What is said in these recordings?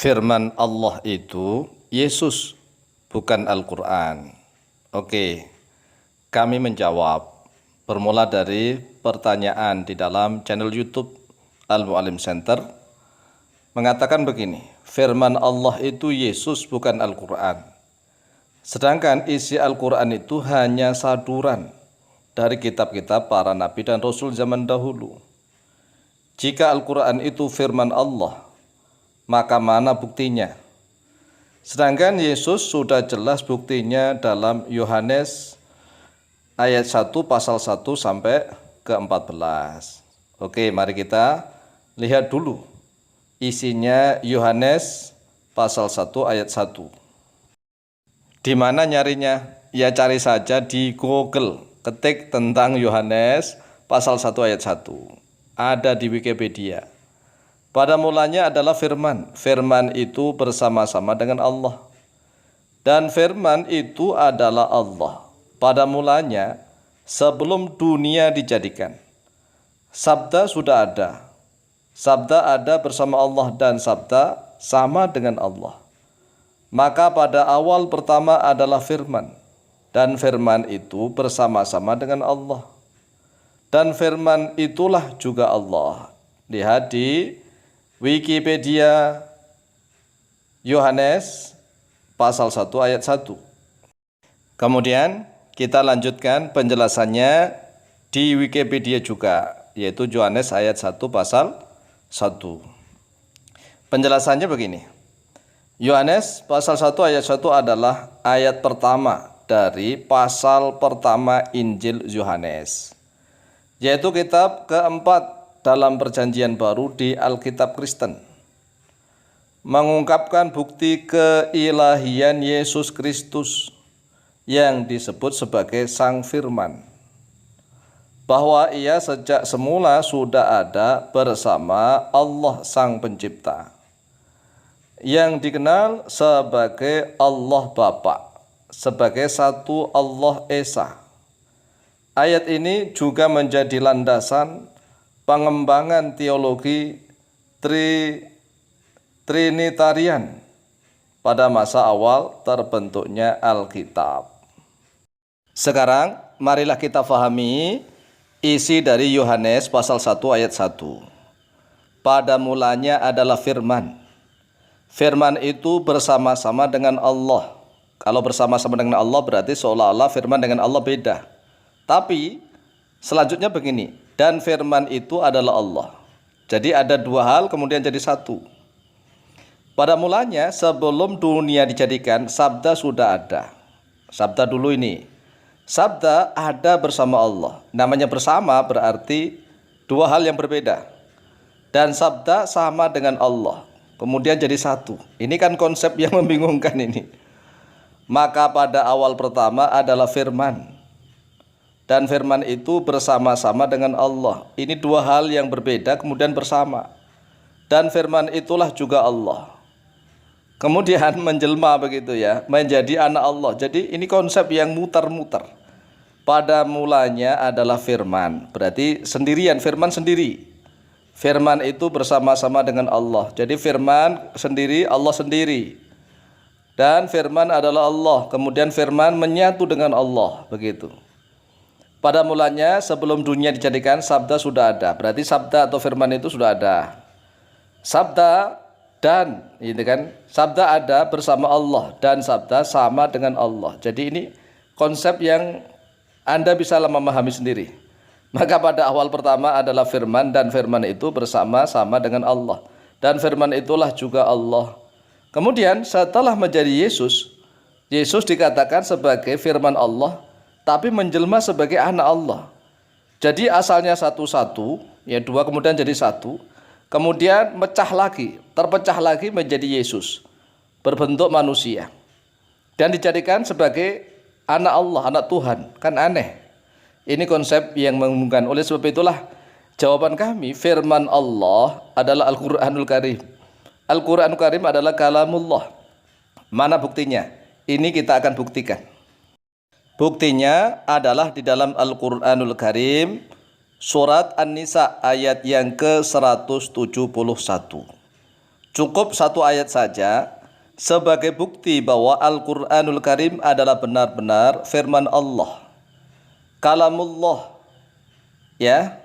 Firman Allah itu Yesus, bukan Al-Quran. Oke, kami menjawab bermula dari pertanyaan di dalam channel YouTube Al-Mu'alim Center mengatakan begini, firman Allah itu Yesus, bukan Al-Quran. Sedangkan isi Al-Quran itu hanya saduran dari kitab-kitab para nabi dan rasul zaman dahulu. Jika Al-Quran itu firman Allah, maka mana buktinya? Sedangkan Yesus sudah jelas buktinya dalam Yohanes ayat 1 pasal 1 sampai ke 14. Oke, mari kita lihat dulu isinya Yohanes pasal 1 ayat 1. Di mana nyarinya? Ya cari saja di Google, ketik tentang Yohanes pasal 1 ayat 1. Ada di Wikipedia. Pada mulanya adalah firman. Firman itu bersama-sama dengan Allah. Dan firman itu adalah Allah. Pada mulanya, sebelum dunia dijadikan. Sabda sudah ada. Sabda ada bersama Allah dan sabda sama dengan Allah. Maka pada awal pertama adalah firman. Dan firman itu bersama-sama dengan Allah. Dan firman itulah juga Allah. Lihat di Wikipedia Yohanes pasal 1 ayat 1. Kemudian kita lanjutkan penjelasannya di Wikipedia juga, yaitu Yohanes ayat 1 pasal 1. Penjelasannya begini. Yohanes pasal 1 ayat 1 adalah ayat pertama dari pasal pertama Injil Yohanes, yaitu kitab keempat dalam perjanjian baru di Alkitab Kristen, mengungkapkan bukti keilahian Yesus Kristus yang disebut sebagai Sang Firman, bahwa ia sejak semula sudah ada bersama Allah Sang Pencipta, yang dikenal sebagai Allah Bapa, sebagai satu Allah Esa. Ayat ini juga menjadi landasan pengembangan teologi Trinitarian pada masa awal terbentuknya Alkitab. Sekarang marilah kita fahami isi dari Yohanes pasal 1 ayat 1. Pada mulanya adalah firman. Firman itu bersama-sama dengan Allah. Kalau bersama-sama dengan Allah berarti seolah-olah firman dengan Allah beda. Tapi selanjutnya begini, dan firman itu adalah Allah. Jadi ada dua hal kemudian jadi satu. Pada mulanya sebelum dunia dijadikan, sabda sudah ada. Sabda dulu ini. Sabda ada bersama Allah. Namanya bersama berarti dua hal yang berbeda. Dan sabda sama dengan Allah. Kemudian jadi satu. Ini kan konsep yang membingungkan ini. Maka pada awal pertama adalah firman. Dan firman itu bersama-sama dengan Allah. Ini dua hal yang berbeda kemudian bersama. Dan firman itulah juga Allah. Kemudian menjelma begitu ya, menjadi anak Allah. Jadi ini konsep yang muter-muter. Pada mulanya adalah firman. Berarti sendirian, firman sendiri. Firman itu bersama-sama dengan Allah. Jadi firman sendiri, Allah sendiri. Dan firman adalah Allah. Kemudian firman menyatu dengan Allah, begitu. Pada mulanya sebelum dunia dijadikan, sabda sudah ada. Berarti sabda atau firman itu sudah ada. Sabda dan ini kan, sabda ada bersama Allah dan sabda sama dengan Allah. Jadi ini konsep yang Anda bisa memahami sendiri. Maka pada awal pertama adalah firman dan firman itu bersama-sama dengan Allah. Dan firman itulah juga Allah. Kemudian setelah menjadi Yesus, Yesus dikatakan sebagai firman Allah, tapi menjelma sebagai anak Allah. Jadi asalnya satu-satu, ya dua kemudian jadi satu, kemudian terpecah lagi menjadi Yesus, berbentuk manusia, dan dijadikan sebagai anak Allah, anak Tuhan. Kan aneh. Ini konsep yang membingungkan. Oleh sebab itulah jawaban kami, firman Allah adalah Al-Quranul Karim. Al-Quranul Karim adalah kalamullah. Mana buktinya? Ini kita akan buktikan. Buktinya adalah di dalam Al-Quranul Karim, surat An-Nisa ayat yang ke-171. Cukup satu ayat saja sebagai bukti bahwa Al-Quranul Karim adalah benar-benar firman Allah, kalamullah. Ya,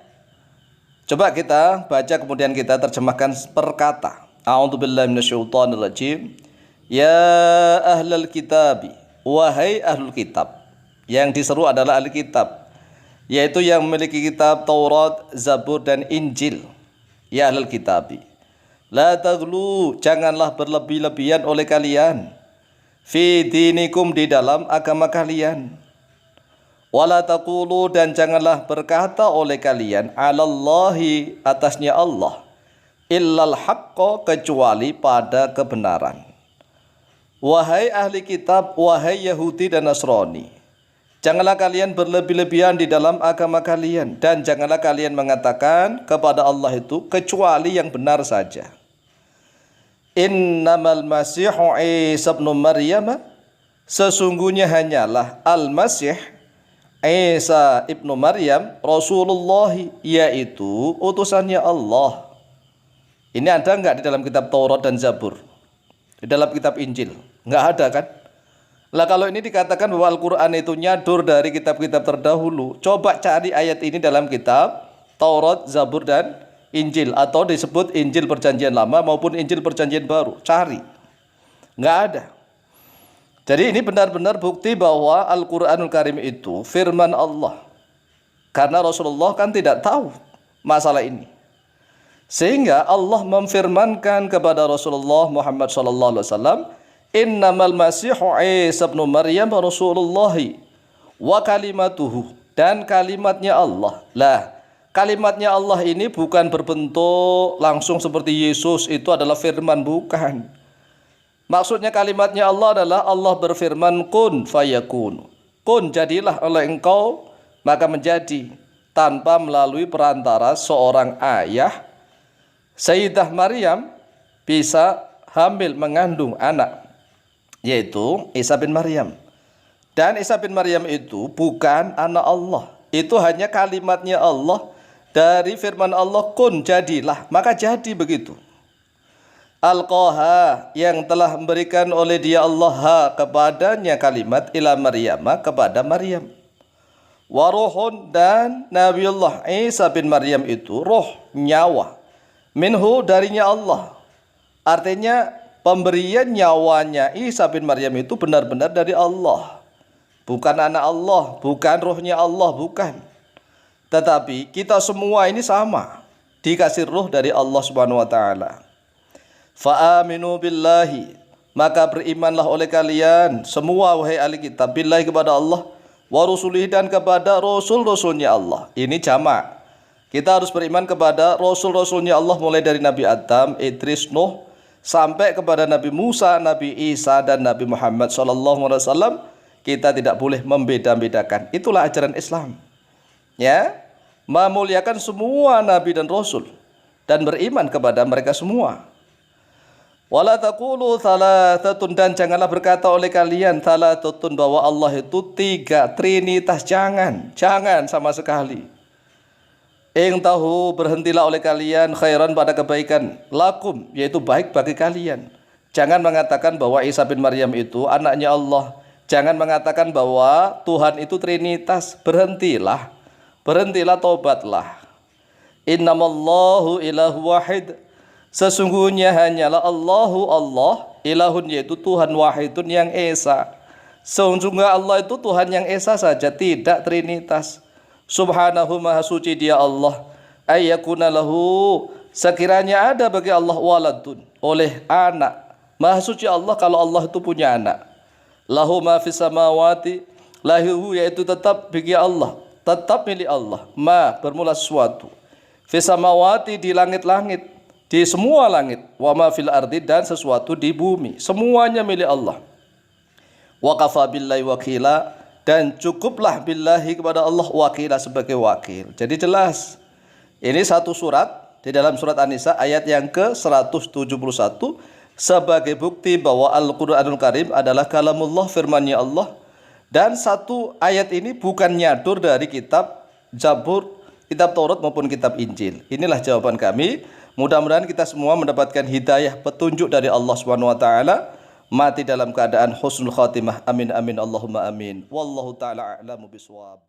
coba kita baca kemudian kita terjemahkan per kata. A'udzubillahi minasyaitonirrajim. Ya ahlal kitabi, wahai ahlul kitab. Yang diseru adalah ahli kitab, yaitu yang memiliki kitab Taurat, Zabur dan Injil. Ya ahlul kitabi, la taghlu, janganlah berlebih-lebihan oleh kalian, fi dinikum, di dalam agama kalian. Wala taqulu, dan janganlah berkata oleh kalian, alallahi, atasnya Allah, illal haqqa, kecuali pada kebenaran. Wahai ahli kitab, wahai Yahudi dan Nasrani, janganlah kalian berlebih-lebihan di dalam agama kalian, dan janganlah kalian mengatakan kepada Allah itu kecuali yang benar saja. Innamal masihu Isa ibn Maryam, sesungguhnya hanyalah Al-Masih Isa ibnu Maryam Rasulullah, yaitu utusannya Allah. Ini ada enggak di dalam kitab Taurat dan Zabur? Di dalam kitab Injil? Enggak ada kan? Lah kalau ini dikatakan bahwa Al-Quran itu nyadur dari kitab-kitab terdahulu, coba cari ayat ini dalam kitab Taurat, Zabur dan Injil, atau disebut Injil Perjanjian Lama maupun Injil Perjanjian Baru. Cari. Enggak ada. Jadi ini benar-benar bukti bahwa Al-Quranul Karim itu firman Allah. Karena Rasulullah kan tidak tahu masalah ini. Sehingga Allah memfirmankan kepada Rasulullah Muhammad SAW, Innamal masihu Isa ibn Maryam Rasulullah wa kalimatuhu, dan kalimatnya Allah. Lah, kalimatnya Allah ini bukan berbentuk langsung seperti Yesus, itu adalah firman, bukan. Maksudnya kalimatnya Allah adalah Allah berfirman, kun fayakun. Kun, jadilah oleh engkau, maka menjadi, tanpa melalui perantara seorang ayah. Sayyidah Maryam bisa hamil, mengandung anak, yaitu Isa bin Maryam. Dan Isa bin Maryam itu bukan anak Allah, itu hanya kalimatnya Allah dari firman Allah, kun, jadilah, maka jadi begitu. Alqaha, yang telah memberikan oleh dia Allah ha, kepadanya kalimat, ila Maryam, kepada Maryam. Waruhun, dan Nabiullah Isa bin Maryam itu roh, nyawa, minhu, darinya Allah. Artinya pemberian nyawanya Isa bin Maryam itu benar-benar dari Allah, bukan anak Allah, bukan rohnya Allah, bukan. Tetapi kita semua ini sama, dikasih roh dari Allah Subhanahu wa taala. Fa'aminu billahi, maka berimanlah oleh kalian semua wahai ahli kitab, billahi, kepada Allah, wa rusulihi, dan kepada rasul-rasulnya Allah. Ini jamak. Kita harus beriman kepada rasul-rasulnya Allah, mulai dari Nabi Adam, Idris, Nuh, sampai kepada Nabi Musa, Nabi Isa, dan Nabi Muhammad SAW. Kita tidak boleh membeda-bedakan. Itulah ajaran Islam. Ya, memuliakan semua nabi dan rasul dan beriman kepada mereka semua. Wala taqulu thalathatun, dan janganlah berkata oleh kalian thalathatun, bahwa Allah itu tiga, trinitas. Jangan sama sekali. Tahu, berhentilah oleh kalian, khairan, pada kebaikan, lakum, yaitu baik bagi kalian. Jangan mengatakan bahwa Isa bin Maryam itu anaknya Allah. Jangan mengatakan bahwa Tuhan itu trinitas. Berhentilah, tobatlah. Innamallahu ilahu wahid, sesungguhnya hanyalah Allahu Allah, ilahun, yaitu Tuhan, wahidun, yang esa. Sesungguhnya Allah itu Tuhan yang esa saja, tidak trinitas. Subhanahu, maha suci dia Allah, ayyakuna lahu, sekiranya ada bagi Allah waladun, oleh anak. Maha suci Allah kalau Allah itu punya anak. Lahu ma fis samawati, lahu, yaitu tetap bagi Allah, tetap milik Allah. Ma, bermula sesuatu, fis samawati, di langit-langit, di semua langit, wa ma fil ardi, dan sesuatu di bumi, semuanya milik Allah. Wa kafa billahi wakila, dan cukuplah billahi, kepada Allah, wakila, sebagai wakil. Jadi jelas. Ini satu surat di dalam surat An-Nisa ayat yang ke-171 sebagai bukti bahwa Al-Quranul Karim adalah kalamullah, firmannya Allah. Dan satu ayat ini bukan nyadur dari kitab Zabur, kitab Taurat maupun kitab Injil. Inilah jawaban kami Mudah-mudahan kita semua mendapatkan hidayah petunjuk dari Allah Subhanahu wa taala, mati dalam keadaan husnul khatimah. Amin amin Allahumma amin. Wallahu taala a'lamu bisawab.